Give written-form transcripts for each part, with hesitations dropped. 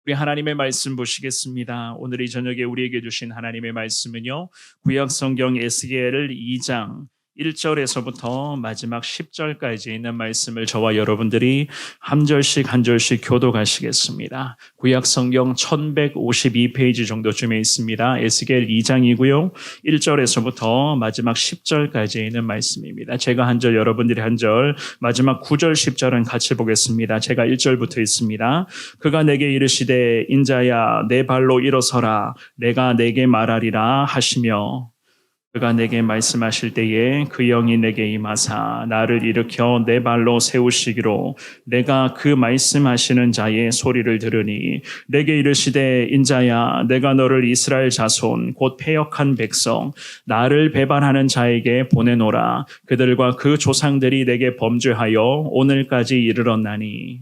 우리 하나님의 말씀 보시겠습니다. 오늘 이 저녁에 우리에게 주신 하나님의 말씀은요, 구약 성경 에스겔 2장 1절에서부터 마지막 10절까지 있는 말씀을 저와 여러분들이 한 절씩 한 절씩 교독하시겠습니다. 구약 성경 1152페이지 정도쯤에 있습니다. 에스겔 2장이고요. 1절에서부터 마지막 10절까지 있는 말씀입니다. 제가 한 절, 여러분들이 한 절, 마지막 9절, 10절은 같이 보겠습니다. 제가 1절부터 있습니다. 그가 내게 이르시되 인자야 내 발로 일어서라 내가 내게 말하리라 하시며 그가 내게 말씀하실 때에 그 영이 내게 임하사 나를 일으켜 내 발로 세우시기로 내가 그 말씀하시는 자의 소리를 들으니 내게 이르시되 인자야 내가 너를 이스라엘 자손 곧 패역한 백성 나를 배반하는 자에게 보내노라 그들과 그 조상들이 내게 범죄하여 오늘까지 이르렀나니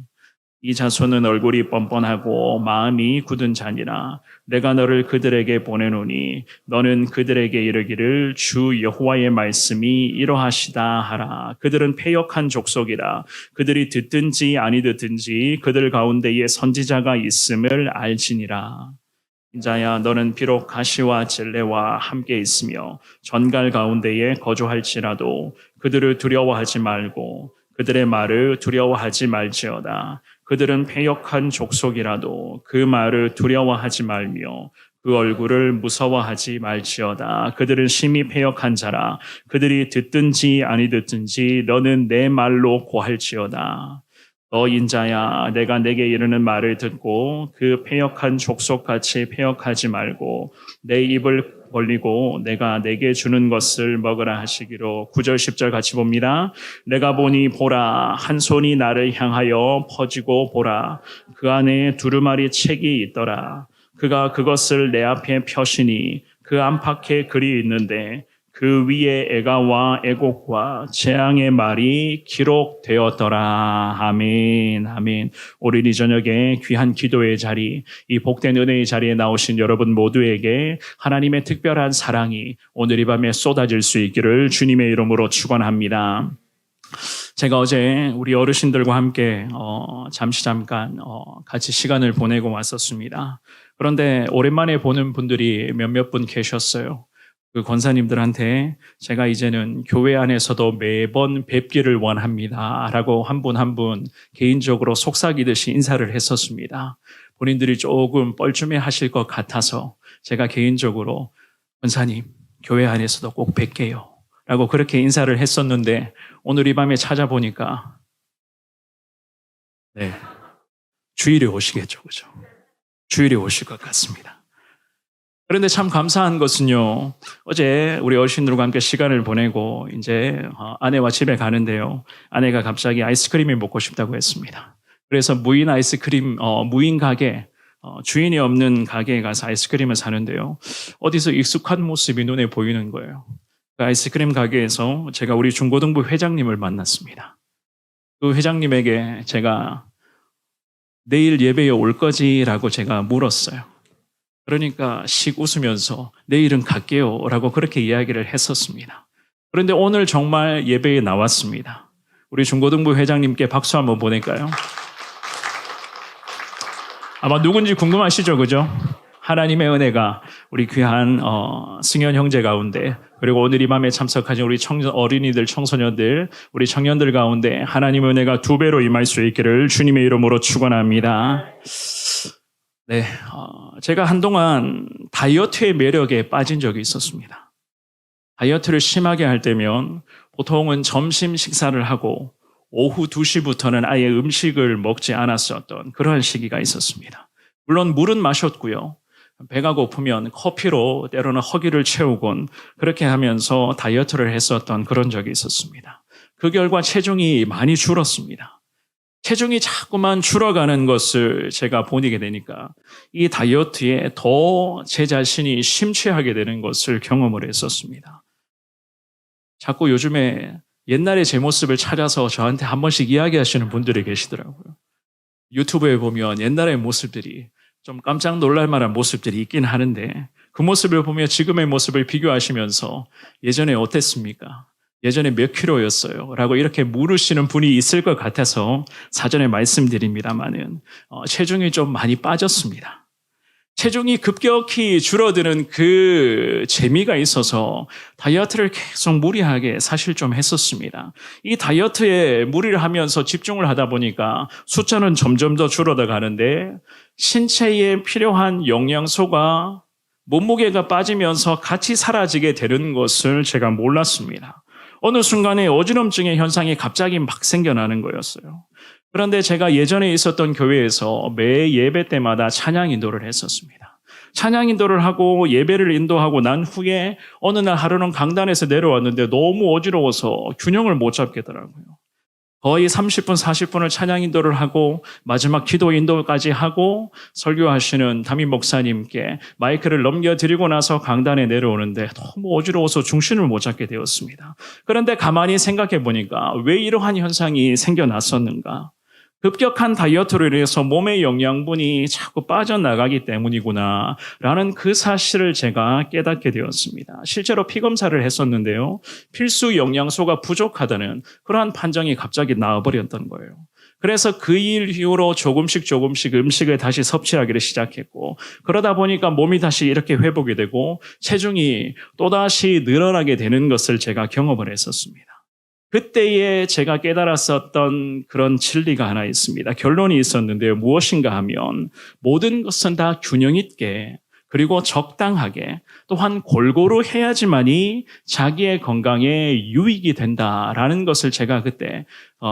이 자손은 얼굴이 뻔뻔하고 마음이 굳은 자니라. 내가 너를 그들에게 보내노니 너는 그들에게 이르기를 주 여호와의 말씀이 이러하시다 하라. 그들은 패역한 족속이라. 그들이 듣든지 아니 듣든지 그들 가운데에 선지자가 있음을 알지니라. 인자야 너는 비록 가시와 젤레와 함께 있으며 전갈 가운데에 거주할지라도 그들을 두려워하지 말고 그들의 말을 두려워하지 말지어다. 그들은 패역한 족속이라도 그 말을 두려워하지 말며 그 얼굴을 무서워하지 말지어다. 그들은 심히 패역한 자라. 그들이 듣든지 아니 듣든지 너는 내 말로 고할지어다. 너 인자야 내가 내게 이르는 말을 듣고 그 패역한 족속같이 패역하지 말고 내 입을 벌리고 내가 내게 주는 것을 먹으라 하시기로 9절 10절 같이 봅니다. 내가 보니 보라 한 손이 나를 향하여 퍼지고 보라 그 안에 두루마리 책이 있더라. 그가 그것을 내 앞에 펴시니 그 안팎에 글이 있는데 그 위에 애가와 애곡과 재앙의 말이 기록되었더라. 아멘, 아멘. 오늘 이 저녁에 귀한 기도의 자리, 이 복된 은혜의 자리에 나오신 여러분 모두에게 하나님의 특별한 사랑이 오늘 이 밤에 쏟아질 수 있기를 주님의 이름으로 축원합니다. 제가 어제 우리 어르신들과 함께 잠깐 같이 시간을 보내고 왔었습니다. 그런데 오랜만에 보는 분들이 몇몇 분 계셨어요. 그 권사님들한테 제가 이제는 교회 안에서도 매번 뵙기를 원합니다 라고 한 분 한 분 개인적으로 속삭이듯이 인사를 했었습니다. 본인들이 조금 뻘쭘해 하실 것 같아서 제가 개인적으로 권사님 교회 안에서도 꼭 뵐게요 라고 그렇게 인사를 했었는데 오늘 이 밤에 찾아보니까 주일에 오시겠죠, 그죠? 주일에 오실 것 같습니다. 그런데 참 감사한 것은요, 어제 우리 어르신들과 함께 시간을 보내고 이제 아내와 집에 가는데요. 아내가 갑자기 아이스크림이 먹고 싶다고 했습니다. 그래서 무인 아이스크림, 무인 가게, 주인이 없는 가게에 가서 아이스크림을 사는데요. 어디서 익숙한 모습이 눈에 보이는 거예요. 그 아이스크림 가게에서 제가 우리 중고등부 회장님을 만났습니다. 그 회장님에게 제가 내일 예배에 올 거지라고 제가 물었어요. 그러니까 씩 웃으면서 내일은 갈게요 라고 그렇게 이야기를 했었습니다. 그런데 오늘 정말 예배에 나왔습니다. 우리 중고등부 회장님께 박수 한번 보낼까요? 아마 누군지 궁금하시죠, 그죠? 하나님의 은혜가 우리 귀한 승현 형제 가운데 그리고 오늘 이 밤에 참석하신 우리 어린이들, 청소년들, 우리 청년들 가운데 하나님의 은혜가 2배로 임할 수 있기를 주님의 이름으로 축원합니다. 네, 제가 한동안 다이어트의 매력에 빠진 적이 있었습니다. 다이어트를 심하게 할 때면 보통은 점심 식사를 하고 오후 2시부터는 아예 음식을 먹지 않았었던 그러한 시기가 있었습니다. 물론 물은 마셨고요. 배가 고프면 커피로 때로는 허기를 채우곤 그렇게 하면서 다이어트를 했었던 그런 적이 있었습니다. 그 결과 체중이 많이 줄었습니다. 체중이 자꾸만 줄어가는 것을 제가 보게 되니까 이 다이어트에 더 제 자신이 심취하게 되는 것을 경험을 했었습니다. 자꾸 요즘에 옛날의 제 모습을 찾아서 저한테 한 번씩 이야기하시는 분들이 계시더라고요. 유튜브에 보면 옛날의 모습들이 좀 깜짝 놀랄 만한 모습들이 있긴 하는데 그 모습을 보며 지금의 모습을 비교하시면서 예전에 어땠습니까? 예전에 몇 킬로였어요? 라고 이렇게 물으시는 분이 있을 것 같아서 사전에 말씀드립니다마는 체중이 좀 많이 빠졌습니다. 체중이 급격히 줄어드는 그 재미가 있어서 다이어트를 계속 무리하게 사실 좀 했었습니다. 이 다이어트에 무리를 하면서 집중을 하다 보니까 숫자는 점점 더 줄어다 가는데 신체에 필요한 영양소가 몸무게가 빠지면서 같이 사라지게 되는 것을 제가 몰랐습니다. 어느 순간에 어지럼증의 현상이 갑자기 막 생겨나는 거였어요. 그런데 제가 예전에 있었던 교회에서 매 예배 때마다 찬양 인도를 했었습니다. 찬양 인도를 하고 예배를 인도하고 난 후에 어느 날 하루는 강단에서 내려왔는데 너무 어지러워서 균형을 못 잡겠더라고요. 거의 30분, 40분을 찬양 인도를 하고 마지막 기도 인도까지 하고 설교하시는 담임 목사님께 마이크를 넘겨드리고 나서 강단에 내려오는데 너무 어지러워서 중심을 못 잡게 되었습니다. 그런데 가만히 생각해 보니까 왜 이러한 현상이 생겨났었는가? 급격한 다이어트로 인해서 몸의 영양분이 자꾸 빠져나가기 때문이구나 라는 그 사실을 제가 깨닫게 되었습니다. 실제로 피검사를 했었는데요. 필수 영양소가 부족하다는 그러한 판정이 갑자기 나와버렸던 거예요. 그래서 그 일 이후로 조금씩 음식을 다시 섭취하기를 시작했고 그러다 보니까 몸이 다시 이렇게 회복이 되고 체중이 또다시 늘어나게 되는 것을 제가 경험을 했었습니다. 그때에 제가 깨달았었던 그런 진리가 하나 있습니다. 결론이 있었는데요. 무엇인가 하면 모든 것은 다 균형 있게 그리고 적당하게 또한 골고루 해야지만이 자기의 건강에 유익이 된다라는 것을 제가 그때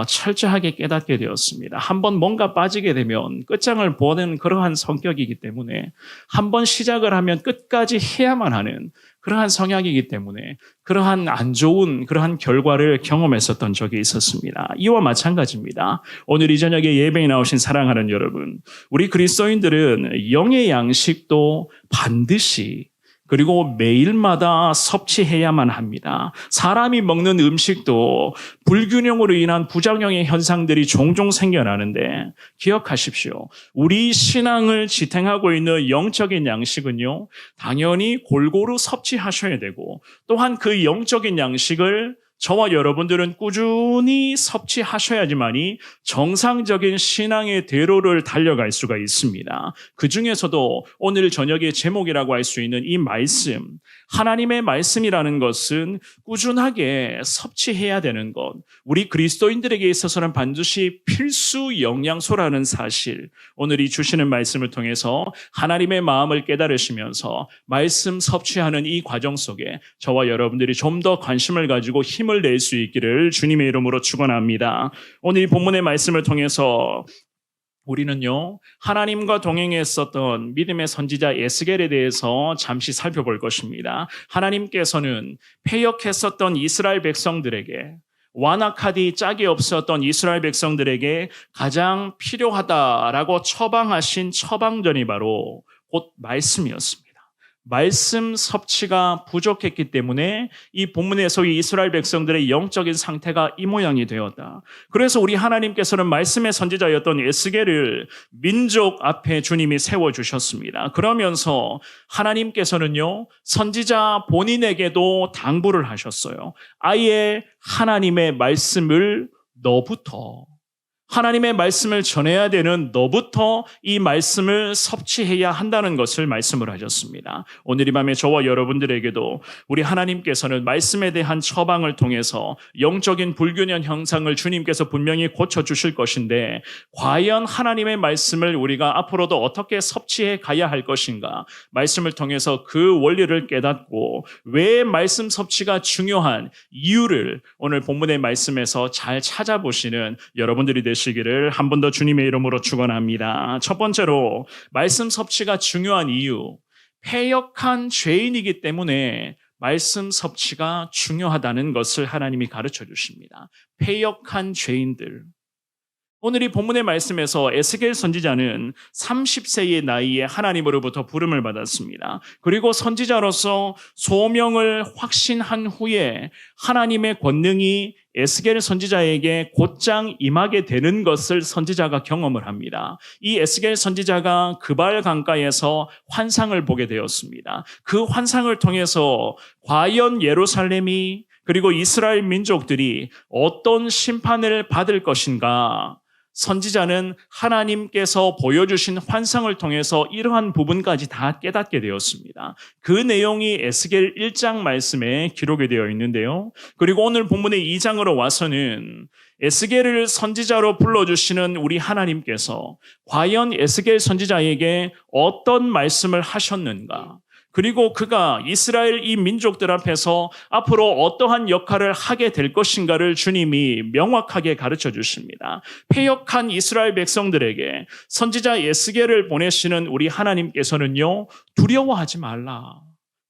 철저하게 깨닫게 되었습니다. 한번 뭔가 빠지게 되면 끝장을 보는 그러한 성격이기 때문에 한번 시작을 하면 끝까지 해야만 하는 그러한 성향이기 때문에 그러한 안 좋은 그러한 결과를 경험했었던 적이 있었습니다. 이와 마찬가지입니다. 오늘 이 저녁에 예배에 나오신 사랑하는 여러분, 우리 그리스도인들은 영의 양식도 반드시 그리고 매일마다 섭취해야만 합니다. 사람이 먹는 음식도 불균형으로 인한 부작용의 현상들이 종종 생겨나는데 기억하십시오. 우리 신앙을 지탱하고 있는 영적인 양식은요, 당연히 골고루 섭취하셔야 되고 또한 그 영적인 양식을 저와 여러분들은 꾸준히 섭취하셔야지만이 정상적인 신앙의 대로를 달려갈 수가 있습니다. 그 중에서도 오늘 저녁의 제목이라고 할 수 있는 이 말씀, 하나님의 말씀이라는 것은 꾸준하게 섭취해야 되는 것, 우리 그리스도인들에게 있어서는 반드시 필수 영양소라는 사실, 오늘 이 주시는 말씀을 통해서 하나님의 마음을 깨달으시면서 말씀 섭취하는 이 과정 속에 저와 여러분들이 좀 더 관심을 가지고 힘을 낼 수 있기를 주님의 이름으로 축원합니다. 오늘 이 본문의 말씀을 통해서 우리는요, 하나님과 동행했었던 믿음의 선지자 에스겔에 대해서 잠시 살펴볼 것입니다. 하나님께서는 패역했었던 이스라엘 백성들에게, 완악하디 짝이 없었던 이스라엘 백성들에게 가장 필요하다라고 처방하신 처방전이 바로 곧 말씀이었습니다. 말씀 섭취가 부족했기 때문에 이 본문에서 이 이스라엘 백성들의 영적인 상태가 이 모양이 되었다. 그래서 우리 하나님께서는 말씀의 선지자였던 에스겔을 민족 앞에 주님이 세워주셨습니다. 그러면서 하나님께서는요, 선지자 본인에게도 당부를 하셨어요. 아예 하나님의 말씀을 너부터, 하나님의 말씀을 전해야 되는 너부터 이 말씀을 섭취해야 한다는 것을 말씀을 하셨습니다. 오늘 이 밤에 저와 여러분들에게도 우리 하나님께서는 말씀에 대한 처방을 통해서 영적인 불균형 현상을 주님께서 분명히 고쳐주실 것인데 과연 하나님의 말씀을 우리가 앞으로도 어떻게 섭취해 가야 할 것인가, 말씀을 통해서 그 원리를 깨닫고 왜 말씀 섭취가 중요한 이유를 오늘 본문의 말씀에서 잘 찾아보시는 여러분들이 되시기를 한 번 더 주님의 이름으로 축원합니다. 첫 번째로 말씀 섭취가 중요한 이유, 패역한 죄인이기 때문에 말씀 섭취가 중요하다는 것을 하나님이 가르쳐 주십니다. 패역한 죄인들. 오늘 이 본문의 말씀에서 에스겔 선지자는 30세의 나이에 하나님으로부터 부름을 받았습니다. 그리고 선지자로서 소명을 확신한 후에 하나님의 권능이 에스겔 선지자에게 곧장 임하게 되는 것을 선지자가 경험을 합니다. 이 에스겔 선지자가 그발 강가에서 환상을 보게 되었습니다. 그 환상을 통해서 과연 예루살렘이 그리고 이스라엘 민족들이 어떤 심판을 받을 것인가? 선지자는 하나님께서 보여주신 환상을 통해서 이러한 부분까지 다 깨닫게 되었습니다. 그 내용이 에스겔 1장 말씀에 기록이 되어 있는데요. 그리고 오늘 본문의 2장으로 와서는 에스겔을 선지자로 불러주시는 우리 하나님께서 과연 에스겔 선지자에게 어떤 말씀을 하셨는가? 그리고 그가 이스라엘 이 민족들 앞에서 앞으로 어떠한 역할을 하게 될 것인가를 주님이 명확하게 가르쳐 주십니다. 패역한 이스라엘 백성들에게 선지자 에스겔을 보내시는 우리 하나님께서는요, 두려워하지 말라.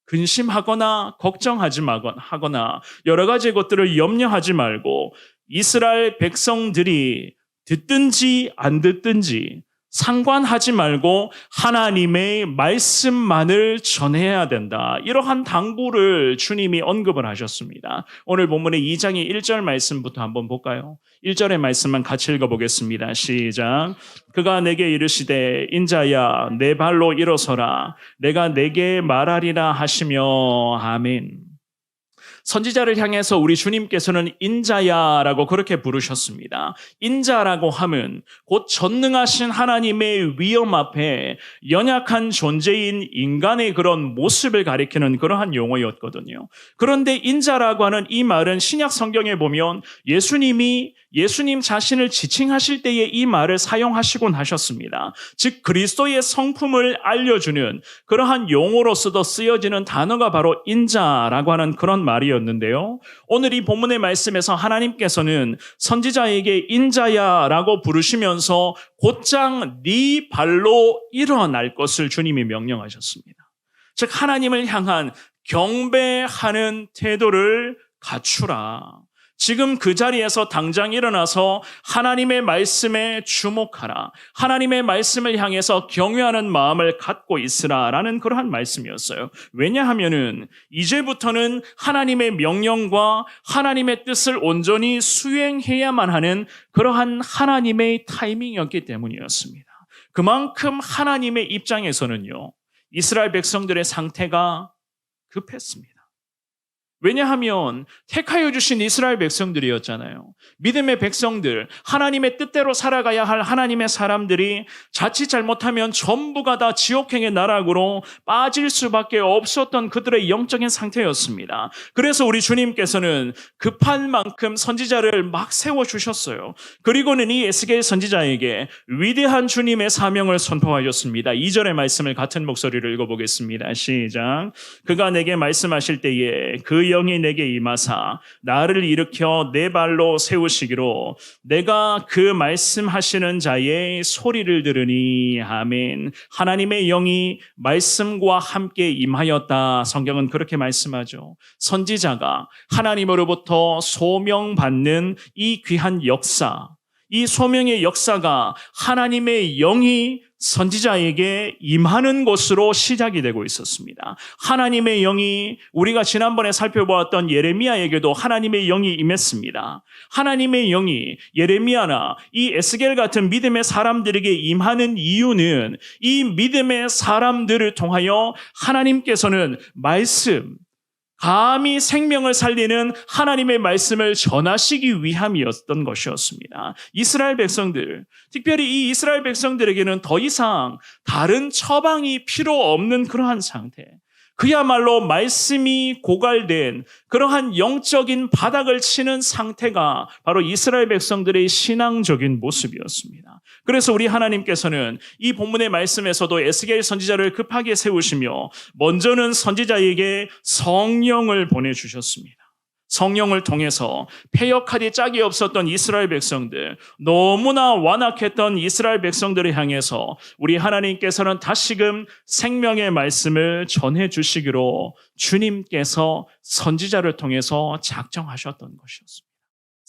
근심하거나 걱정하지 하거나 여러 가지 것들을 염려하지 말고 이스라엘 백성들이 듣든지 안 듣든지 상관하지 말고 하나님의 말씀만을 전해야 된다. 이러한 당부를 주님이 언급을 하셨습니다. 오늘 본문의 2장의 1절 말씀부터 한번 볼까요? 1절의 말씀만 같이 읽어보겠습니다. 시작. 그가 내게 이르시되 인자야 내 발로 일어서라. 내가 내게 말하리라 하시며 아멘. 선지자를 향해서 우리 주님께서는 인자야라고 그렇게 부르셨습니다. 인자라고 하면 곧 전능하신 하나님의 위엄 앞에 연약한 존재인 인간의 그런 모습을 가리키는 그러한 용어였거든요. 그런데 인자라고 하는 이 말은 신약 성경에 보면 예수님 자신을 지칭하실 때에 이 말을 사용하시곤 하셨습니다. 즉 그리스도의 성품을 알려주는 그러한 용어로서도 쓰여지는 단어가 바로 인자라고 하는 그런 말이었는데요. 오늘 이 본문의 말씀에서 하나님께서는 선지자에게 인자야라고 부르시면서 곧장 네 발로 일어날 것을 주님이 명령하셨습니다. 즉 하나님을 향한 경배하는 태도를 갖추라. 지금 그 자리에서 당장 일어나서 하나님의 말씀에 주목하라. 하나님의 말씀을 향해서 경외하는 마음을 갖고 있으라라는 그러한 말씀이었어요. 왜냐하면은 이제부터는 하나님의 명령과 하나님의 뜻을 온전히 수행해야만 하는 그러한 하나님의 타이밍이었기 때문이었습니다. 그만큼 하나님의 입장에서는요, 이스라엘 백성들의 상태가 급했습니다. 왜냐하면 택하여 주신 이스라엘 백성들이었잖아요. 믿음의 백성들, 하나님의 뜻대로 살아가야 할 하나님의 사람들이 자칫 잘못하면 전부가 다 지옥행의 나락으로 빠질 수밖에 없었던 그들의 영적인 상태였습니다. 그래서 우리 주님께서는 급한 만큼 선지자를 막 세워주셨어요. 그리고는 이 에스겔 선지자에게 위대한 주님의 사명을 선포하셨습니다. 2절의 말씀을 같은 목소리로 읽어보겠습니다. 시작. 그가 내게 말씀하실 때에 그 영이 내게 임하사 나를 일으켜 내 발로 세우시기로 내가 그 말씀하시는 자의 소리를 들으니 아멘. 하나님의 영이 말씀과 함께 임하였다. 성경은 그렇게 말씀하죠. 선지자가 하나님으로부터 소명받는 이 귀한 역사, 이 소명의 역사가 하나님의 영이 선지자에게 임하는 것으로 시작이 되고 있었습니다. 하나님의 영이 우리가 지난번에 살펴보았던 예레미야에게도 하나님의 영이 임했습니다. 하나님의 영이 예레미야나 이 에스겔 같은 믿음의 사람들에게 임하는 이유는 이 믿음의 사람들을 통하여 하나님께서는 말씀, 감히 생명을 살리는 하나님의 말씀을 전하시기 위함이었던 것이었습니다. 이스라엘 백성들, 특별히 이 이스라엘 백성들에게는 더 이상 다른 처방이 필요 없는 그러한 상태, 그야말로 말씀이 고갈된 그러한 영적인 바닥을 치는 상태가 바로 이스라엘 백성들의 신앙적인 모습이었습니다. 그래서 우리 하나님께서는 이 본문의 말씀에서도 에스겔 선지자를 급하게 세우시며 먼저는 선지자에게 성령을 보내주셨습니다. 성령을 통해서 패역하디 짝이 없었던 이스라엘 백성들, 너무나 완악했던 이스라엘 백성들을 향해서 우리 하나님께서는 다시금 생명의 말씀을 전해주시기로 주님께서 선지자를 통해서 작정하셨던 것이었습니다.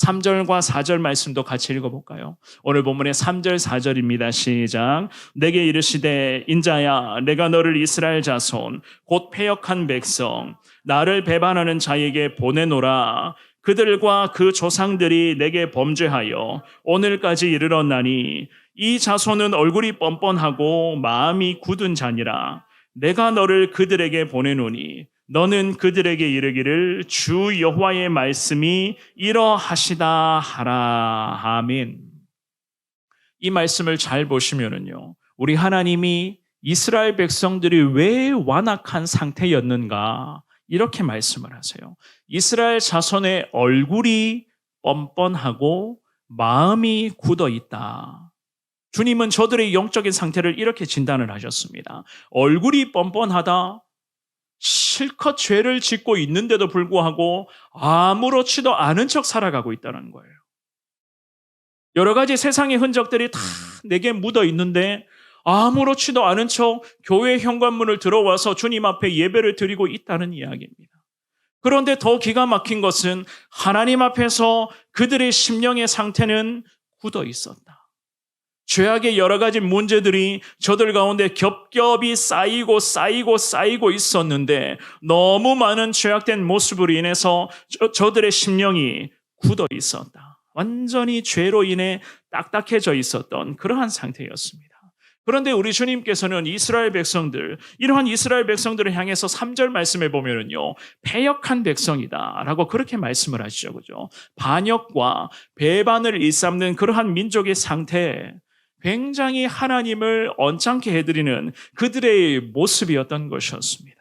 3절과 4절 말씀도 같이 읽어볼까요? 오늘 본문의 3절 4절입니다. 시작. 내게 이르시되 인자야 내가 너를 이스라엘 자손 곧 패역한 백성 나를 배반하는 자에게 보내노라. 그들과 그 조상들이 내게 범죄하여 오늘까지 이르렀나니 이 자손은 얼굴이 뻔뻔하고 마음이 굳은 자니라. 내가 너를 그들에게 보내노니 너는 그들에게 이르기를 주 여호와의 말씀이 이러하시다 하라. 아멘. 이 말씀을 잘 보시면은요, 우리 하나님이 이스라엘 백성들이 왜 완악한 상태였는가 이렇게 말씀을 하세요. 이스라엘 자손의 얼굴이 뻔뻔하고 마음이 굳어 있다. 주님은 저들의 영적인 상태를 이렇게 진단을 하셨습니다. 얼굴이 뻔뻔하다. 실컷 죄를 짓고 있는데도 불구하고 아무렇지도 않은 척 살아가고 있다는 거예요. 여러 가지 세상의 흔적들이 다 내게 묻어 있는데 아무렇지도 않은 척 교회 현관문을 들어와서 주님 앞에 예배를 드리고 있다는 이야기입니다. 그런데 더 기가 막힌 것은 하나님 앞에서 그들의 심령의 상태는 굳어 있었다. 죄악의 여러 가지 문제들이 저들 가운데 겹겹이 쌓이고 있었는데 너무 많은 죄악된 모습으로 인해서 저들의 심령이 굳어 있었다. 완전히 죄로 인해 딱딱해져 있었던 그러한 상태였습니다. 그런데 우리 주님께서는 이스라엘 백성들, 이러한 이스라엘 백성들을 향해서 3절 말씀에 보면은요, 패역한 백성이다 라고 그렇게 말씀을 하시죠. 그죠? 반역과 배반을 일삼는 그러한 민족의 상태, 굉장히 하나님을 언짢게 해드리는 그들의 모습이었던 것이었습니다.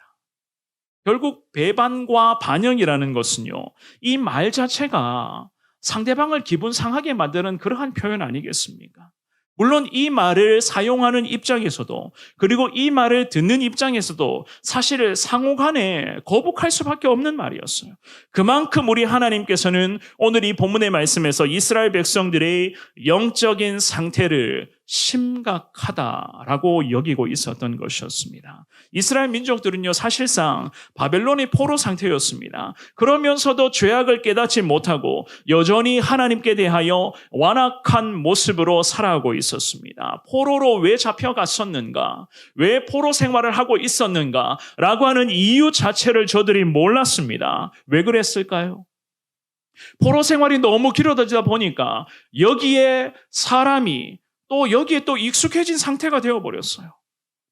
결국 배반과 반역이라는 것은요, 이 말 자체가 상대방을 기분 상하게 만드는 그러한 표현 아니겠습니까? 물론 이 말을 사용하는 입장에서도 그리고 이 말을 듣는 입장에서도 사실 상호간에 거북할 수밖에 없는 말이었어요. 그만큼 우리 하나님께서는 오늘 이 본문의 말씀에서 이스라엘 백성들의 영적인 상태를 심각하다라고 여기고 있었던 것이었습니다. 이스라엘 민족들은요, 사실상 바벨론의 포로 상태였습니다. 그러면서도 죄악을 깨닫지 못하고 여전히 하나님께 대하여 완악한 모습으로 살아가고 있었습니다. 포로로 왜 잡혀갔었는가? 왜 포로 생활을 하고 있었는가? 라고 하는 이유 자체를 저들이 몰랐습니다. 왜 그랬을까요? 포로 생활이 너무 길어지다 보니까 여기에 사람이 또 여기에 또 익숙해진 상태가 되어버렸어요.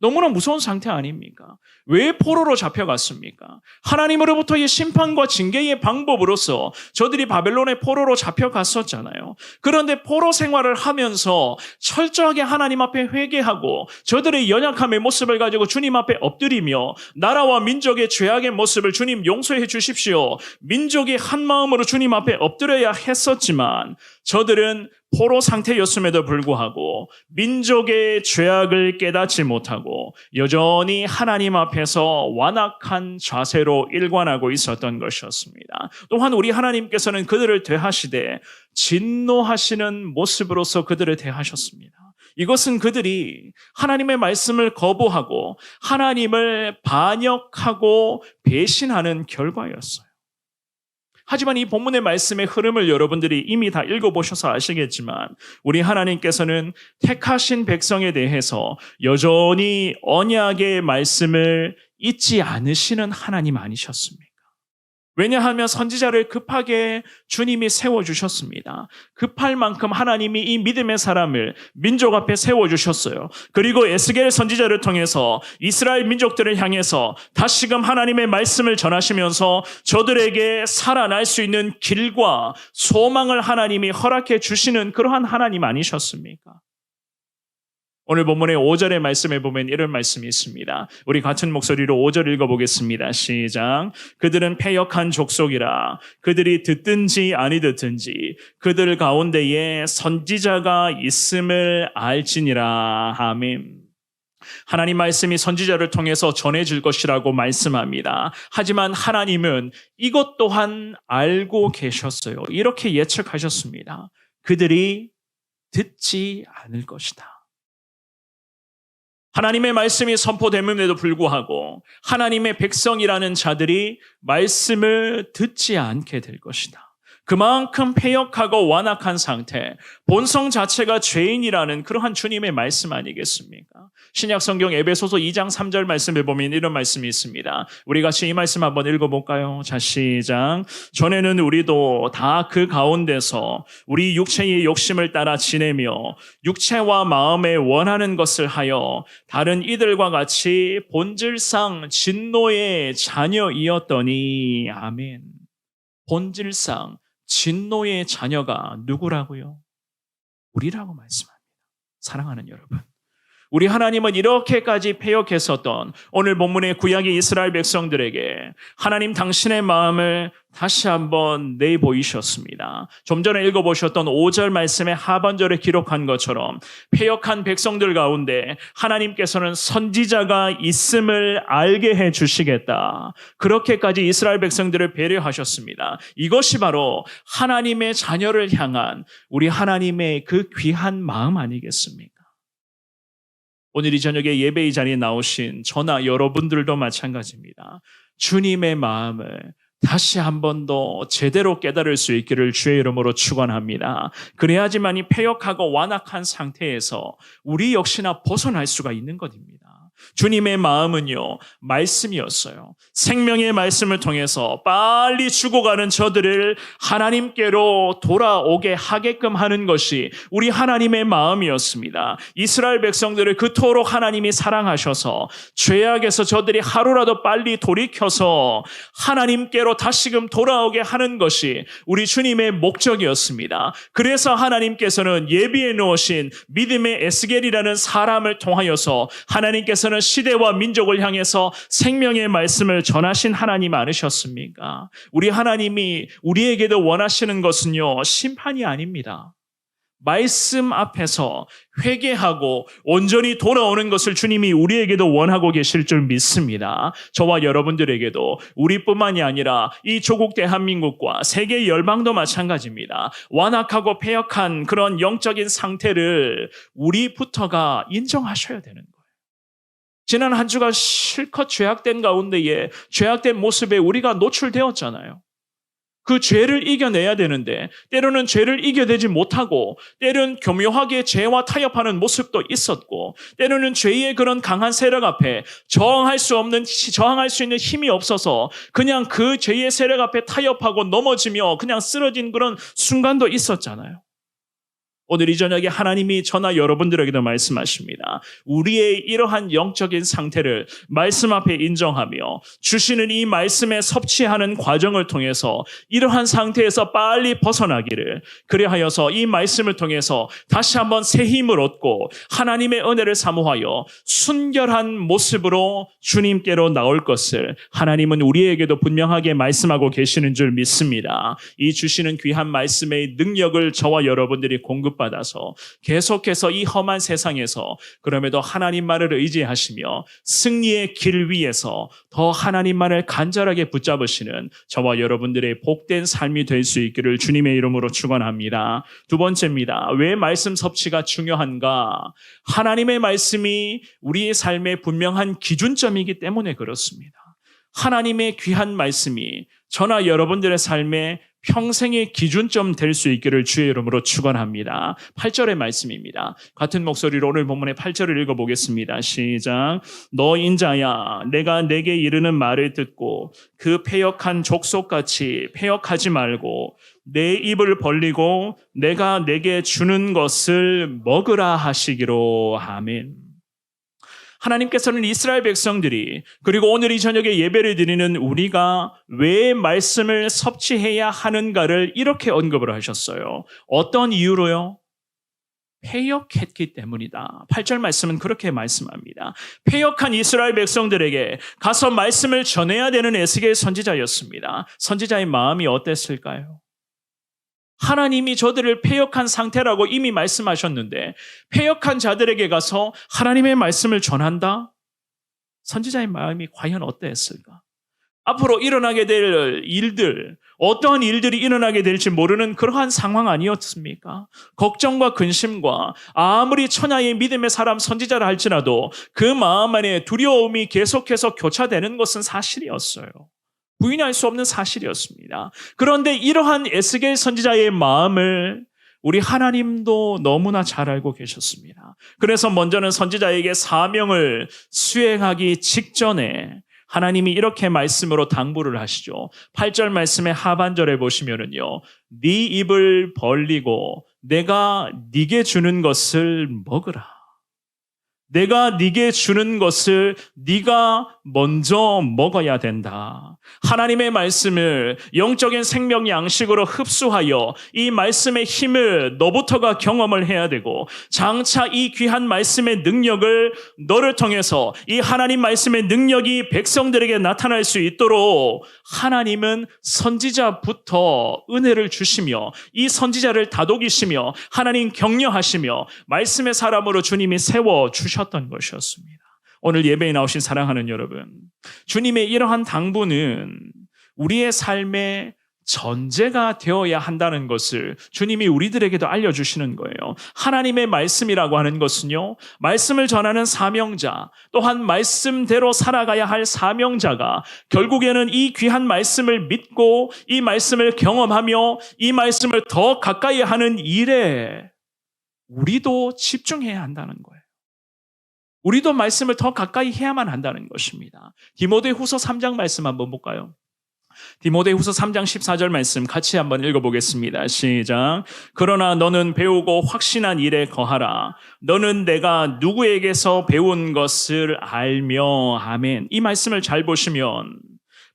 너무나 무서운 상태 아닙니까? 왜 포로로 잡혀갔습니까? 하나님으로부터의 심판과 징계의 방법으로서 저들이 바벨론의 포로로 잡혀갔었잖아요. 그런데 포로 생활을 하면서 철저하게 하나님 앞에 회개하고 저들의 연약함의 모습을 가지고 주님 앞에 엎드리며 나라와 민족의 죄악의 모습을 주님 용서해 주십시오. 민족이 한 마음으로 주님 앞에 엎드려야 했었지만 저들은 포로 상태였음에도 불구하고 민족의 죄악을 깨닫지 못하고 여전히 하나님 앞에서 완악한 자세로 일관하고 있었던 것이었습니다. 또한 우리 하나님께서는 그들을 대하시되 진노하시는 모습으로서 그들을 대하셨습니다. 이것은 그들이 하나님의 말씀을 거부하고 하나님을 반역하고 배신하는 결과였어요. 하지만 이 본문의 말씀의 흐름을 여러분들이 이미 다 읽어보셔서 아시겠지만 우리 하나님께서는 택하신 백성에 대해서 여전히 언약의 말씀을 잊지 않으시는 하나님 아니셨습니까? 왜냐하면 선지자를 급하게 주님이 세워주셨습니다. 급할 만큼 하나님이 이 믿음의 사람을 민족 앞에 세워주셨어요. 그리고 에스겔 선지자를 통해서 이스라엘 민족들을 향해서 다시금 하나님의 말씀을 전하시면서 저들에게 살아날 수 있는 길과 소망을 하나님이 허락해 주시는 그러한 하나님 아니셨습니까? 오늘 본문의 5절의 말씀에 보면 이런 말씀이 있습니다. 우리 같은 목소리로 5절 읽어보겠습니다. 시작. 그들은 패역한 족속이라. 그들이 듣든지 아니 듣든지 그들 가운데에 선지자가 있음을 알지니라. 아멘. 하나님 말씀이 선지자를 통해서 전해질 것이라고 말씀합니다. 하지만 하나님은 이것 또한 알고 계셨어요. 이렇게 예측하셨습니다. 그들이 듣지 않을 것이다. 하나님의 말씀이 선포됨에도 불구하고 하나님의 백성이라는 자들이 말씀을 듣지 않게 될 것이다. 그만큼 패역하고 완악한 상태, 본성 자체가 죄인이라는 그러한 주님의 말씀 아니겠습니까? 신약 성경 에베소서 2장 3절 말씀에 보면 이런 말씀이 있습니다. 우리 같이 이 말씀 한번 읽어볼까요? 자, 시작. 전에는 우리도 다 그 가운데서 우리 육체의 욕심을 따라 지내며 육체와 마음에 원하는 것을 하여 다른 이들과 같이 본질상 진노의 자녀이었더니. 아멘. 본질상 진노의 자녀가 누구라고요? 우리라고 말씀합니다. 사랑하는 여러분, 우리 하나님은 이렇게까지 패역했었던 오늘 본문의 구약의 이스라엘 백성들에게 하나님 당신의 마음을 다시 한번 내보이셨습니다. 좀 전에 읽어보셨던 5절 말씀의 하반절에 기록한 것처럼 패역한 백성들 가운데 하나님께서는 선지자가 있음을 알게 해주시겠다. 그렇게까지 이스라엘 백성들을 배려하셨습니다. 이것이 바로 하나님의 자녀를 향한 우리 하나님의 그 귀한 마음 아니겠습니까? 오늘 이 저녁에 예배의 자리에 나오신 저나 여러분들도 마찬가지입니다. 주님의 마음을 다시 한 번 더 제대로 깨달을 수 있기를 주의 이름으로 축원합니다. 그래야지만 이 패역하고 완악한 상태에서 우리 역시나 벗어날 수가 있는 것입니다. 주님의 마음은요, 말씀이었어요. 생명의 말씀을 통해서 빨리 죽어가는 저들을 하나님께로 돌아오게 하게끔 하는 것이 우리 하나님의 마음이었습니다. 이스라엘 백성들을 그토록 하나님이 사랑하셔서 죄악에서 저들이 하루라도 빨리 돌이켜서 하나님께로 다시금 돌아오게 하는 것이 우리 주님의 목적이었습니다. 그래서 하나님께서는 예비해 놓으신 믿음의 에스겔이라는 사람을 통하여서 하나님께서는 시대와 민족을 향해서 생명의 말씀을 전하신 하나님 아니셨습니까? 우리 하나님이 우리에게도 원하시는 것은요, 심판이 아닙니다. 말씀 앞에서 회개하고 온전히 돌아오는 것을 주님이 우리에게도 원하고 계실 줄 믿습니다. 저와 여러분들에게도 우리뿐만이 아니라 이 조국 대한민국과 세계 열방도 마찬가지입니다. 완악하고 패역한 그런 영적인 상태를 우리부터가 인정하셔야 되는 거예요. 지난 한 주간 실컷 죄악된 가운데에 죄악된 모습에 우리가 노출되었잖아요. 그 죄를 이겨내야 되는데 때로는 죄를 이겨내지 못하고 때로는 교묘하게 죄와 타협하는 모습도 있었고 때로는 죄의 그런 강한 세력 앞에 저항할 수 있는 힘이 없어서 그냥 그 죄의 세력 앞에 타협하고 넘어지며 그냥 쓰러진 그런 순간도 있었잖아요. 오늘 이 저녁에 하나님이 저나 여러분들에게도 말씀하십니다. 우리의 이러한 영적인 상태를 말씀 앞에 인정하며 주시는 이 말씀에 섭취하는 과정을 통해서 이러한 상태에서 빨리 벗어나기를, 그리하여서 이 말씀을 통해서 다시 한번 새 힘을 얻고 하나님의 은혜를 사모하여 순결한 모습으로 주님께로 나올 것을 하나님은 우리에게도 분명하게 말씀하고 계시는 줄 믿습니다. 이 주시는 귀한 말씀의 능력을 저와 여러분들이 받아서 계속해서 이 험한 세상에서 그럼에도 하나님만을 의지하시며 승리의 길 위에서 더 하나님만을 간절하게 붙잡으시는 저와 여러분들의 복된 삶이 될 수 있기를 주님의 이름으로 축원합니다. 두 번째입니다. 왜 말씀 섭취가 중요한가? 하나님의 말씀이 우리의 삶의 분명한 기준점이기 때문에 그렇습니다. 하나님의 귀한 말씀이 저나 여러분들의 삶에 평생의 기준점 될 수 있기를 주의 이름으로 축원합니다. 8절의 말씀입니다. 같은 목소리로 오늘 본문의 8절을 읽어보겠습니다. 시작. 너 인자야, 내가 내게 이르는 말을 듣고 그 패역한 족속같이 패역하지 말고 내 입을 벌리고 내가 내게 주는 것을 먹으라 하시기로. 아멘. 하나님께서는 이스라엘 백성들이 그리고 오늘 이 저녁에 예배를 드리는 우리가 왜 말씀을 섭취해야 하는가를 이렇게 언급을 하셨어요. 어떤 이유로요? 패역했기 때문이다. 8절 말씀은 그렇게 말씀합니다. 패역한 이스라엘 백성들에게 가서 말씀을 전해야 되는 에스겔 선지자였습니다. 선지자의 마음이 어땠을까요? 하나님이 저들을 패역한 상태라고 이미 말씀하셨는데 패역한 자들에게 가서 하나님의 말씀을 전한다? 선지자의 마음이 과연 어땠을까? 앞으로 일어나게 될 일들, 어떠한 일들이 일어나게 될지 모르는 그러한 상황 아니었습니까? 걱정과 근심과 아무리 천하의 믿음의 사람 선지자라 할지라도 그 마음 안에 두려움이 계속해서 교차되는 것은 사실이었어요. 부인할 수 없는 사실이었습니다. 그런데 이러한 에스겔 선지자의 마음을 우리 하나님도 너무나 잘 알고 계셨습니다. 그래서 먼저는 선지자에게 사명을 수행하기 직전에 하나님이 이렇게 말씀으로 당부를 하시죠. 8절 말씀의 하반절에 보시면은요. 네 입을 벌리고 내가 네게 주는 것을 먹으라. 내가 네게 주는 것을 네가 먼저 먹어야 된다. 하나님의 말씀을 영적인 생명 양식으로 흡수하여 이 말씀의 힘을 너부터가 경험을 해야 되고 장차 이 귀한 말씀의 능력을 너를 통해서 이 하나님 말씀의 능력이 백성들에게 나타날 수 있도록 하나님은 선지자부터 은혜를 주시며 이 선지자를 다독이시며 하나님 격려하시며 말씀의 사람으로 주님이 세워주셨던 것이었습니다. 오늘 예배에 나오신 사랑하는 여러분, 주님의 이러한 당부는 우리의 삶의 전제가 되어야 한다는 것을 주님이 우리들에게도 알려주시는 거예요. 하나님의 말씀이라고 하는 것은요, 말씀을 전하는 사명자, 또한 말씀대로 살아가야 할 사명자가 결국에는 이 귀한 말씀을 믿고 이 말씀을 경험하며 이 말씀을 더 가까이 하는 일에 우리도 집중해야 한다는 거예요. 우리도 말씀을 더 가까이 해야만 한다는 것입니다. 디모데후서 3장 말씀 한번 볼까요? 디모데후서 3장 14절 말씀 같이 한번 읽어보겠습니다. 시작. 그러나 너는 배우고 확신한 일에 거하라. 너는 내가 누구에게서 배운 것을 알며. 아멘. 이 말씀을 잘 보시면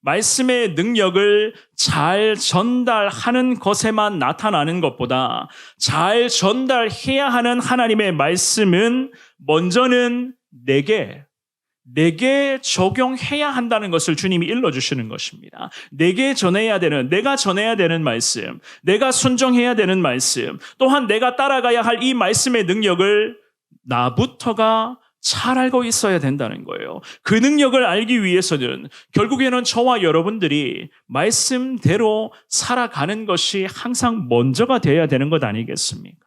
말씀의 능력을 잘 전달하는 것에만 나타나는 것보다 잘 전달해야 하는 하나님의 말씀은 먼저는 내게 적용해야 한다는 것을 주님이 일러주시는 것입니다. 내게 전해야 되는, 내가 전해야 되는 말씀, 내가 순종해야 되는 말씀, 또한 내가 따라가야 할 이 말씀의 능력을 나부터가 잘 알고 있어야 된다는 거예요. 그 능력을 알기 위해서는 결국에는 저와 여러분들이 말씀대로 살아가는 것이 항상 먼저가 되어야 되는 것 아니겠습니까?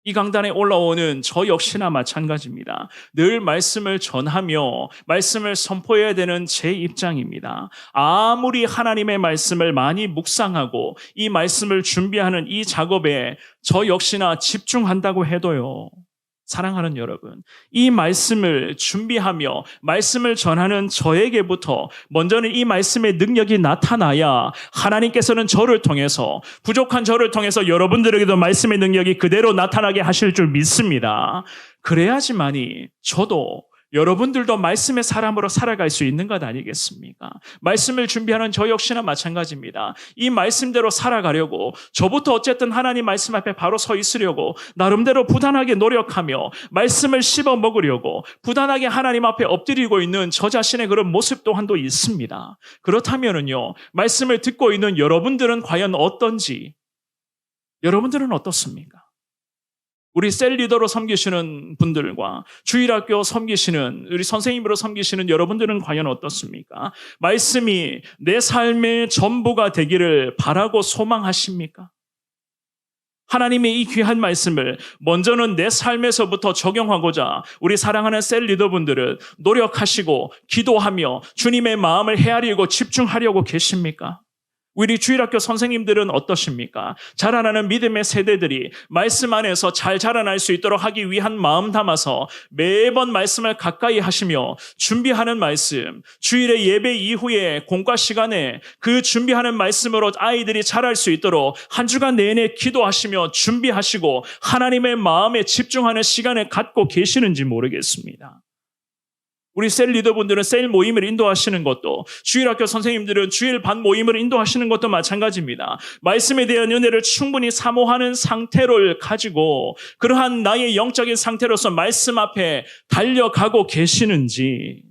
이 강단에 올라오는 저 역시나 마찬가지입니다. 늘 말씀을 전하며 말씀을 선포해야 되는 제 입장입니다. 아무리 하나님의 말씀을 많이 묵상하고 이 말씀을 준비하는 이 작업에 저 역시나 집중한다고 해도요. 사랑하는 여러분, 이 말씀을 준비하며 말씀을 전하는 저에게부터 먼저는 이 말씀의 능력이 나타나야 하나님께서는 저를 통해서, 부족한 저를 통해서 여러분들에게도 말씀의 능력이 그대로 나타나게 하실 줄 믿습니다. 그래야지만이 저도 여러분들도 말씀의 사람으로 살아갈 수 있는 것 아니겠습니까? 말씀을 준비하는 저 역시나 마찬가지입니다. 이 말씀대로 살아가려고 저부터 어쨌든 하나님 말씀 앞에 바로 서 있으려고 나름대로 부단하게 노력하며 말씀을 씹어 먹으려고 부단하게 하나님 앞에 엎드리고 있는 저 자신의 그런 모습 또한도 있습니다. 그렇다면은요, 말씀을 듣고 있는 여러분들은 과연 어떤지, 여러분들은 어떻습니까? 우리 셀 리더로 섬기시는 분들과 주일학교 섬기시는 우리 선생님으로 섬기시는 여러분들은 과연 어떻습니까? 말씀이 내 삶의 전부가 되기를 바라고 소망하십니까? 하나님의 이 귀한 말씀을 먼저는 내 삶에서부터 적용하고자 우리 사랑하는 셀 리더분들은 노력하시고 기도하며 주님의 마음을 헤아리고 집중하려고 계십니까? 우리 주일학교 선생님들은 어떠십니까? 자라나는 믿음의 세대들이 말씀 안에서 잘 자라날 수 있도록 하기 위한 마음 담아서 매번 말씀을 가까이 하시며 준비하는 말씀, 주일의 예배 이후에 공과 시간에 그 준비하는 말씀으로 아이들이 자랄 수 있도록 한 주간 내내 기도하시며 준비하시고 하나님의 마음에 집중하는 시간을 갖고 계시는지 모르겠습니다. 우리 셀 리더분들은 셀 모임을 인도하시는 것도, 주일학교 선생님들은 주일 반 모임을 인도하시는 것도 마찬가지입니다. 말씀에 대한 은혜를 충분히 사모하는 상태를 가지고 그러한 나의 영적인 상태로서 말씀 앞에 달려가고 계시는지,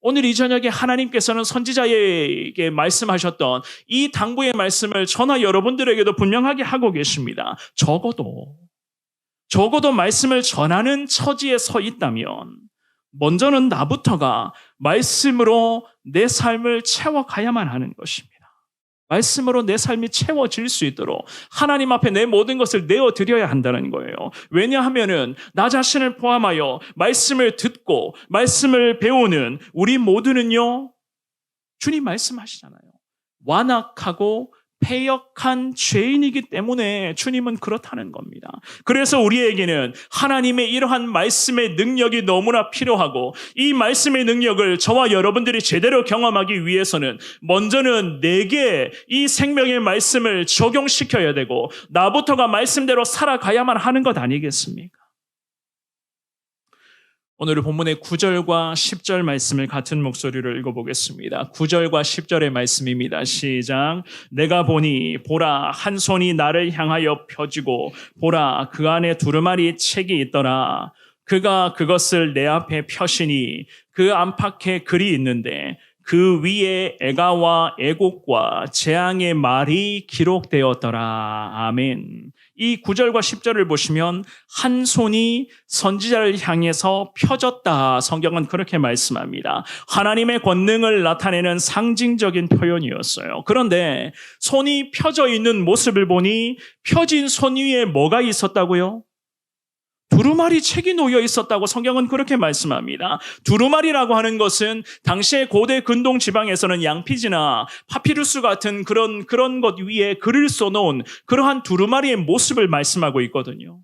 오늘 이 저녁에 하나님께서는 선지자에게 말씀하셨던 이 당부의 말씀을 저나 여러분들에게도 분명하게 하고 계십니다. 적어도 말씀을 전하는 처지에 서 있다면 먼저는 나부터가 말씀으로 내 삶을 채워가야만 하는 것입니다. 말씀으로 내 삶이 채워질 수 있도록 하나님 앞에 내 모든 것을 내어드려야 한다는 거예요. 왜냐하면은 나 자신을 포함하여 말씀을 듣고 말씀을 배우는 우리 모두는요, 주님 말씀하시잖아요. 완악하고 패역한 죄인이기 때문에 주님은 그렇다는 겁니다. 그래서 우리에게는 하나님의 이러한 말씀의 능력이 너무나 필요하고 이 말씀의 능력을 저와 여러분들이 제대로 경험하기 위해서는 먼저는 내게 이 생명의 말씀을 적용시켜야 되고 나부터가 말씀대로 살아가야만 하는 것 아니겠습니까? 오늘 본문의 9절과 10절 말씀을 같은 목소리로 읽어보겠습니다. 9절과 10절의 말씀입니다. 시작. 내가 보니 보라 한 손이 나를 향하여 펴지고 보라 그 안에 두루마리 책이 있더라. 그가 그것을 내 앞에 펴시니 그 안팎에 글이 있는데 그 위에 애가와 애곡과 재앙의 말이 기록되었더라. 아멘. 이 9절과 10절을 보시면 한 손이 선지자를 향해서 펴졌다. 성경은 그렇게 말씀합니다. 하나님의 권능을 나타내는 상징적인 표현이었어요. 그런데 손이 펴져 있는 모습을 보니 펴진 손 위에 뭐가 있었다고요? 두루마리 책이 놓여 있었다고 성경은 그렇게 말씀합니다. 두루마리라고 하는 것은 당시의 고대 근동 지방에서는 양피지나 파피루스 같은 그런 것 위에 글을 써놓은 그러한 두루마리의 모습을 말씀하고 있거든요.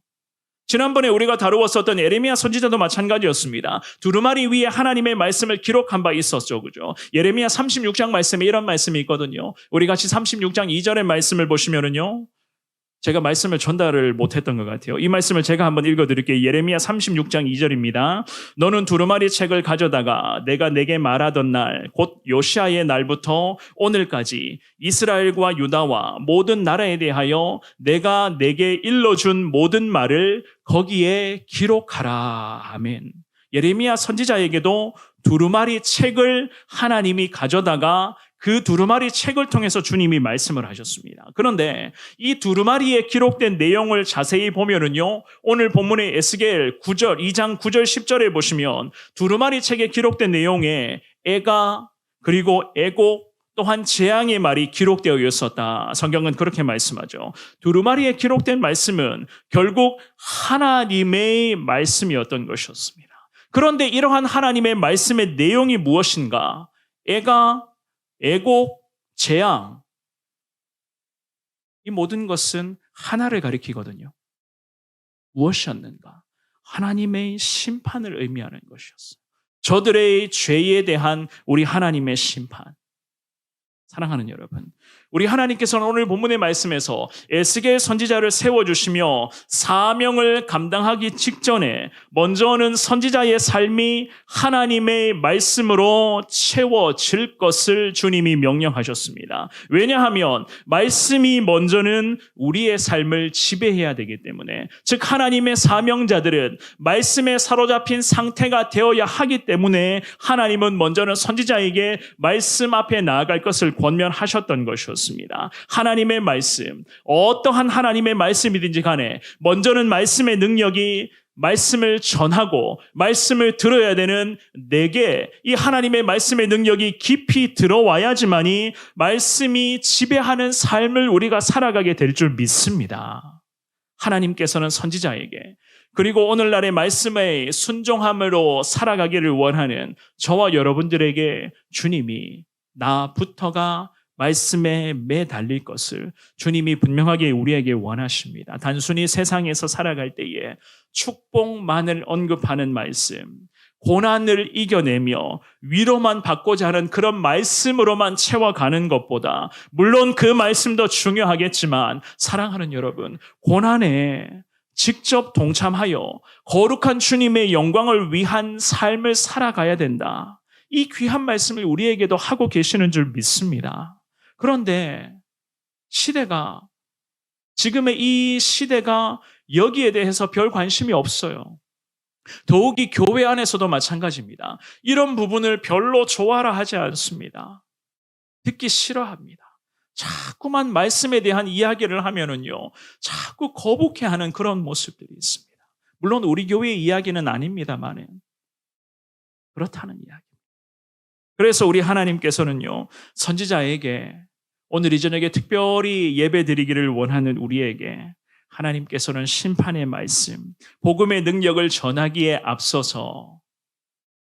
지난번에 우리가 다루었었던 예레미야 선지자도 마찬가지였습니다. 두루마리 위에 하나님의 말씀을 기록한 바 있었죠. 그죠? 예레미야 36장 말씀에 이런 말씀이 있거든요. 우리 같이 36장 2절의 말씀을 보시면은요. 제가 말씀을 전달을 못했던 것 같아요. 이 말씀을 제가 한번 읽어드릴게요. 예레미야 36장 2절입니다. 너는 두루마리 책을 가져다가 내가 내게 말하던 날, 곧 요시아의 날부터 오늘까지 이스라엘과 유다와 모든 나라에 대하여 내가 내게 일러준 모든 말을 거기에 기록하라. 아멘. 예레미야 선지자에게도 두루마리 책을 하나님이 가져다가 그 두루마리 책을 통해서 주님이 말씀을 하셨습니다. 그런데 이 두루마리에 기록된 내용을 자세히 보면은요, 오늘 본문의 에스겔 9절, 2장 9절 10절에 보시면 두루마리 책에 기록된 내용에 애가 그리고 애곡 또한 재앙의 말이 기록되어 있었다. 성경은 그렇게 말씀하죠. 두루마리에 기록된 말씀은 결국 하나님의 말씀이었던 것이었습니다. 그런데 이러한 하나님의 말씀의 내용이 무엇인가? 애가 애곡, 재앙, 이 모든 것은 하나를 가리키거든요. 무엇이었는가? 하나님의 심판을 의미하는 것이었어요. 저들의 죄에 대한 우리 하나님의 심판. 사랑하는 여러분, 우리 하나님께서는 오늘 본문의 말씀에서 에스겔 선지자를 세워주시며 사명을 감당하기 직전에 먼저는 선지자의 삶이 하나님의 말씀으로 채워질 것을 주님이 명령하셨습니다. 왜냐하면 말씀이 먼저는 우리의 삶을 지배해야 되기 때문에, 즉 하나님의 사명자들은 말씀에 사로잡힌 상태가 되어야 하기 때문에 하나님은 먼저는 선지자에게 말씀 앞에 나아갈 것을 권면하셨던 것이었습니다. 하나님의 말씀, 어떠한 하나님의 말씀이든지 간에 먼저는 말씀의 능력이 말씀을 전하고 말씀을 들어야 되는 내게 이 하나님의 말씀의 능력이 깊이 들어와야지만이 말씀이 지배하는 삶을 우리가 살아가게 될 줄 믿습니다. 하나님께서는 선지자에게 그리고 오늘날의 말씀의 순종함으로 살아가기를 원하는 저와 여러분들에게 주님이 나부터가 말씀에 매달릴 것을 주님이 분명하게 우리에게 원하십니다. 단순히 세상에서 살아갈 때에 축복만을 언급하는 말씀, 고난을 이겨내며 위로만 받고자 하는 그런 말씀으로만 채워가는 것보다, 물론 그 말씀도 중요하겠지만 사랑하는 여러분, 고난에 직접 동참하여 거룩한 주님의 영광을 위한 삶을 살아가야 된다. 이 귀한 말씀을 우리에게도 하고 계시는 줄 믿습니다. 그런데 지금의 이 시대가 여기에 대해서 별 관심이 없어요. 더욱이 교회 안에서도 마찬가지입니다. 이런 부분을 별로 좋아라 하지 않습니다. 듣기 싫어합니다. 자꾸만 말씀에 대한 이야기를 하면은요, 자꾸 거북해하는 그런 모습들이 있습니다. 물론 우리 교회의 이야기는 아닙니다만 그렇다는 이야기. 그래서 우리 하나님께서는요, 선지자에게 오늘 이 저녁에 특별히 예배 드리기를 원하는 우리에게 하나님께서는 심판의 말씀, 복음의 능력을 전하기에 앞서서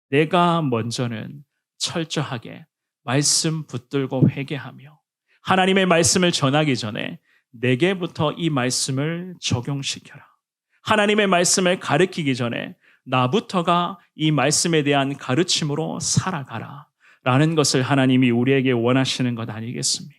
내가 먼저는 철저하게 말씀 붙들고 회개하며 하나님의 말씀을 전하기 전에 내게부터 이 말씀을 적용시켜라. 하나님의 말씀을 가르치기 전에 나부터가 이 말씀에 대한 가르침으로 살아가라. 라는 것을 하나님이 우리에게 원하시는 것 아니겠습니까?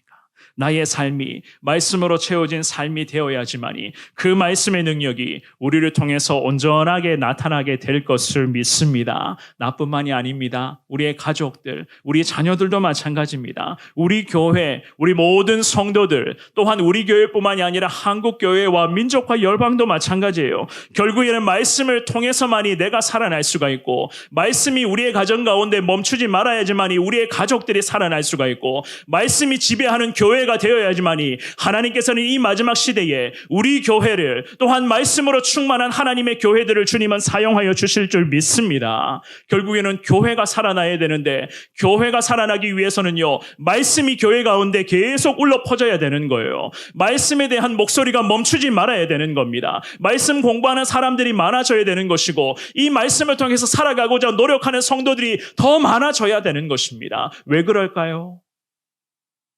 나의 삶이 말씀으로 채워진 삶이 되어야지만이 그 말씀의 능력이 우리를 통해서 온전하게 나타나게 될 것을 믿습니다. 나뿐만이 아닙니다. 우리의 가족들, 우리 자녀들도 마찬가지입니다. 우리 교회, 우리 모든 성도들, 또한 우리 교회뿐만이 아니라 한국 교회와 민족과 열방도 마찬가지예요. 결국에는 말씀을 통해서만이 내가 살아날 수가 있고, 말씀이 우리의 가정 가운데 멈추지 말아야지만이 우리의 가족들이 살아날 수가 있고, 말씀이 지배하는 교회가 되어야지만이 하나님께서는 이 마지막 시대에 우리 교회를 또한 말씀으로 충만한 하나님의 교회들을 주님은 사용하여 주실 줄 믿습니다. 결국에는 교회가 살아나야 되는데 교회가 살아나기 위해서는요, 말씀이 교회 가운데 계속 울려 퍼져야 되는 거예요. 말씀에 대한 목소리가 멈추지 말아야 되는 겁니다. 말씀 공부하는 사람들이 많아져야 되는 것이고, 이 말씀을 통해서 살아가고자 노력하는 성도들이 더 많아져야 되는 것입니다. 왜 그럴까요?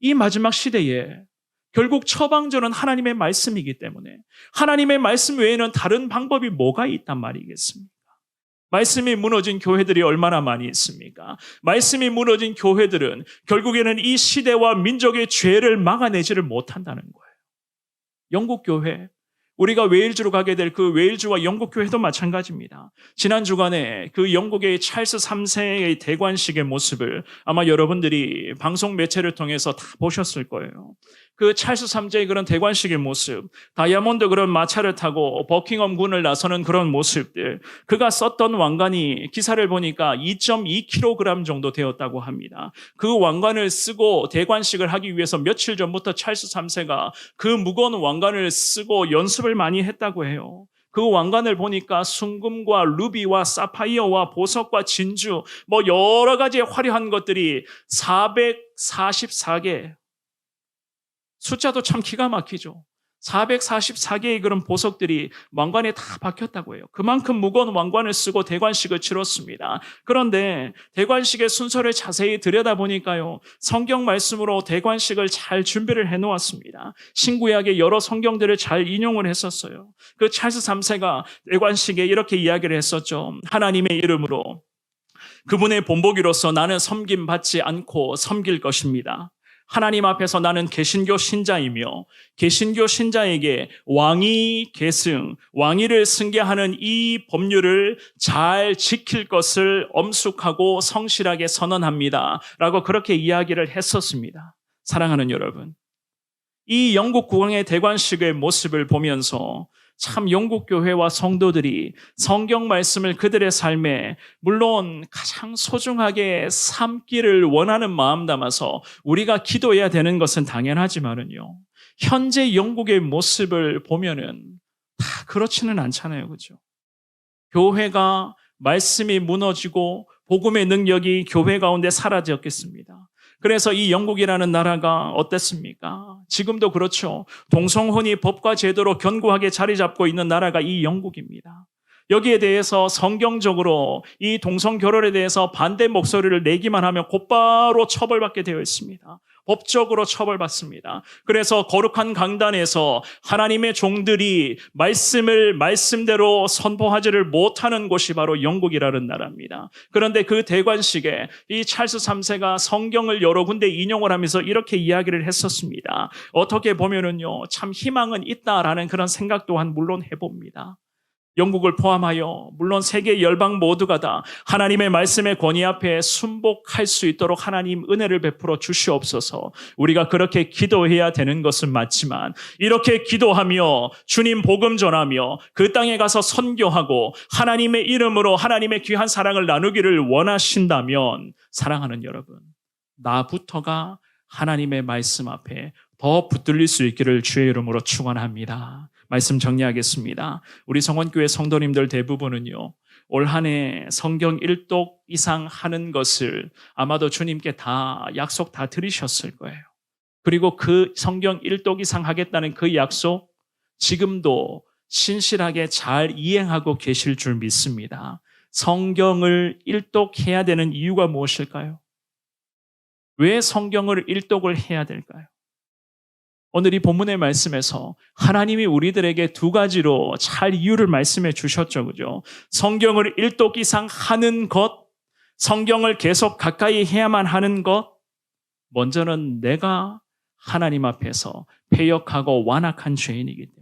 이 마지막 시대에 결국 처방전은 하나님의 말씀이기 때문에 하나님의 말씀 외에는 다른 방법이 뭐가 있단 말이겠습니까? 말씀이 무너진 교회들이 얼마나 많이 있습니까? 말씀이 무너진 교회들은 결국에는 이 시대와 민족의 죄를 막아내지를 못한다는 거예요. 영국 교회, 우리가 웨일즈로 가게 될 그 웨일즈와 영국 교회도 마찬가지입니다. 지난 주간에 그 영국의 찰스 3세의 대관식의 모습을 아마 여러분들이 방송 매체를 통해서 다 보셨을 거예요. 그 찰스 3세의 그런 대관식의 모습, 다이아몬드 그런 마차를 타고 버킹엄 군을 나서는 그런 모습들, 그가 썼던 왕관이 기사를 보니까 2.2kg 정도 되었다고 합니다. 그 왕관을 쓰고 대관식을 하기 위해서 며칠 전부터 찰스 3세가 그 무거운 왕관을 쓰고 연습을 많이 했다고 해요. 그 왕관을 보니까 순금과 루비와 사파이어와 보석과 진주, 여러 가지의 화려한 것들이 444개, 숫자도 참 기가 막히죠. 444개의 그런 보석들이 왕관에 다 박혔다고 해요. 그만큼 무거운 왕관을 쓰고 대관식을 치렀습니다. 그런데 대관식의 순서를 자세히 들여다보니까요, 성경 말씀으로 대관식을 잘 준비를 해놓았습니다. 신구약의 여러 성경들을 잘 인용을 했었어요. 그 찰스 3세가 대관식에 이렇게 이야기를 했었죠. 하나님의 이름으로 그분의 본보기로서 나는 섬김받지 않고 섬길 것입니다. 하나님 앞에서 나는 개신교 신자이며 개신교 신자에게 왕위 계승, 왕위를 승계하는 이 법률을 잘 지킬 것을 엄숙하고 성실하게 선언합니다. 라고 그렇게 이야기를 했었습니다. 사랑하는 여러분, 이 영국 국왕의 대관식의 모습을 보면서 참 영국 교회와 성도들이 성경 말씀을 그들의 삶에 물론 가장 소중하게 삼기를 원하는 마음 담아서 우리가 기도해야 되는 것은 당연하지만은요, 현재 영국의 모습을 보면은 다 그렇지는 않잖아요. 그렇죠? 교회가 말씀이 무너지고 복음의 능력이 교회 가운데 사라졌겠습니다. 그래서 이 영국이라는 나라가 어땠습니까? 지금도 그렇죠. 동성혼이 법과 제도로 견고하게 자리 잡고 있는 나라가 이 영국입니다. 여기에 대해서 성경적으로 이 동성결혼에 대해서 반대 목소리를 내기만 하면 곧바로 처벌받게 되어 있습니다. 법적으로 처벌받습니다. 그래서 거룩한 강단에서 하나님의 종들이 말씀을 말씀대로 선포하지를 못하는 곳이 바로 영국이라는 나라입니다. 그런데 그 대관식에 이 찰스 3세가 성경을 여러 군데 인용을 하면서 이렇게 이야기를 했었습니다. 어떻게 보면은요, 참 희망은 있다라는 그런 생각 또한 물론 해봅니다. 영국을 포함하여 물론 세계 열방 모두가 다 하나님의 말씀의 권위 앞에 순복할 수 있도록 하나님 은혜를 베풀어 주시옵소서. 우리가 그렇게 기도해야 되는 것은 맞지만 이렇게 기도하며 주님 복음 전하며 그 땅에 가서 선교하고 하나님의 이름으로 하나님의 귀한 사랑을 나누기를 원하신다면 사랑하는 여러분, 나부터가 하나님의 말씀 앞에 더 붙들릴 수 있기를 주의 이름으로 축원합니다. 말씀 정리하겠습니다. 우리 성원교회 성도님들 대부분은요, 올 한 해 성경 1독 이상 하는 것을 아마도 주님께 다 약속 다 드리셨을 거예요. 그리고 그 성경 1독 이상 하겠다는 그 약속 지금도 신실하게 잘 이행하고 계실 줄 믿습니다. 성경을 1독 해야 되는 이유가 무엇일까요? 왜 성경을 일독을 해야 될까요? 오늘 이 본문의 말씀에서 하나님이 우리들에게 두 가지로 잘 이유를 말씀해 주셨죠. 그죠? 성경을 일독 이상 하는 것, 성경을 계속 가까이 해야만 하는 것, 먼저는 내가 하나님 앞에서 패역하고 완악한 죄인이기 때문에.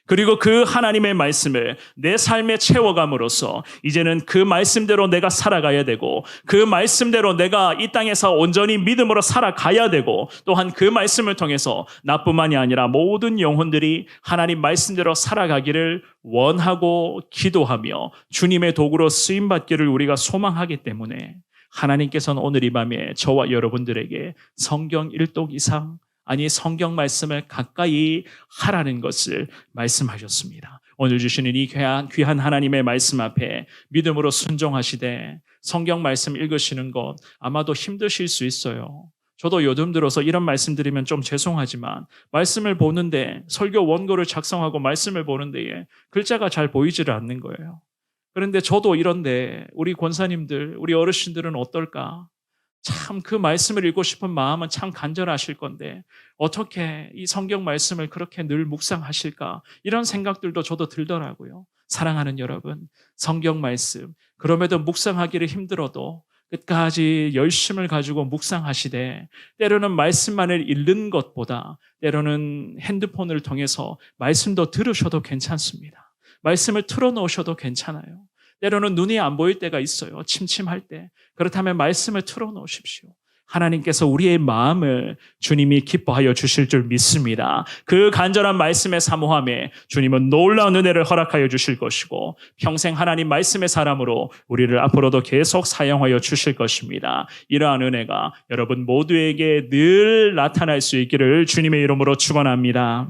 그리고 그 하나님의 말씀을 내 삶에 채워감으로써 이제는 그 말씀대로 내가 살아가야 되고 그 말씀대로 내가 이 땅에서 온전히 믿음으로 살아가야 되고 또한 그 말씀을 통해서 나뿐만이 아니라 모든 영혼들이 하나님 말씀대로 살아가기를 원하고 기도하며 주님의 도구로 쓰임받기를 우리가 소망하기 때문에 하나님께서는 오늘 이 밤에 저와 여러분들에게 성경 일독 이상 아니 성경 말씀을 가까이 하라는 것을 말씀하셨습니다. 오늘 주시는 이 귀한 하나님의 말씀 앞에 믿음으로 순종하시되 성경 말씀 읽으시는 것 아마도 힘드실 수 있어요. 저도 요즘 들어서 이런 말씀 드리면 좀 죄송하지만 말씀을 보는데 설교 원고를 작성하고 말씀을 보는데 글자가 잘 보이지를 않는 거예요. 그런데 저도 이런데 우리 권사님들, 우리 어르신들은 어떨까? 참 그 말씀을 읽고 싶은 마음은 참 간절하실 건데 어떻게 이 성경 말씀을 그렇게 늘 묵상하실까? 이런 생각들도 저도 들더라고요. 사랑하는 여러분, 성경 말씀 그럼에도 묵상하기를 힘들어도 끝까지 열심을 가지고 묵상하시되 때로는 말씀만을 읽는 것보다 때로는 핸드폰을 통해서 말씀도 들으셔도 괜찮습니다. 말씀을 틀어놓으셔도 괜찮아요. 때로는 눈이 안 보일 때가 있어요. 침침할 때. 그렇다면 말씀을 틀어놓으십시오. 하나님께서 우리의 마음을 주님이 기뻐하여 주실 줄 믿습니다. 그 간절한 말씀의 사모함에 주님은 놀라운 은혜를 허락하여 주실 것이고 평생 하나님 말씀의 사람으로 우리를 앞으로도 계속 사용하여 주실 것입니다. 이러한 은혜가 여러분 모두에게 늘 나타날 수 있기를 주님의 이름으로 축원합니다.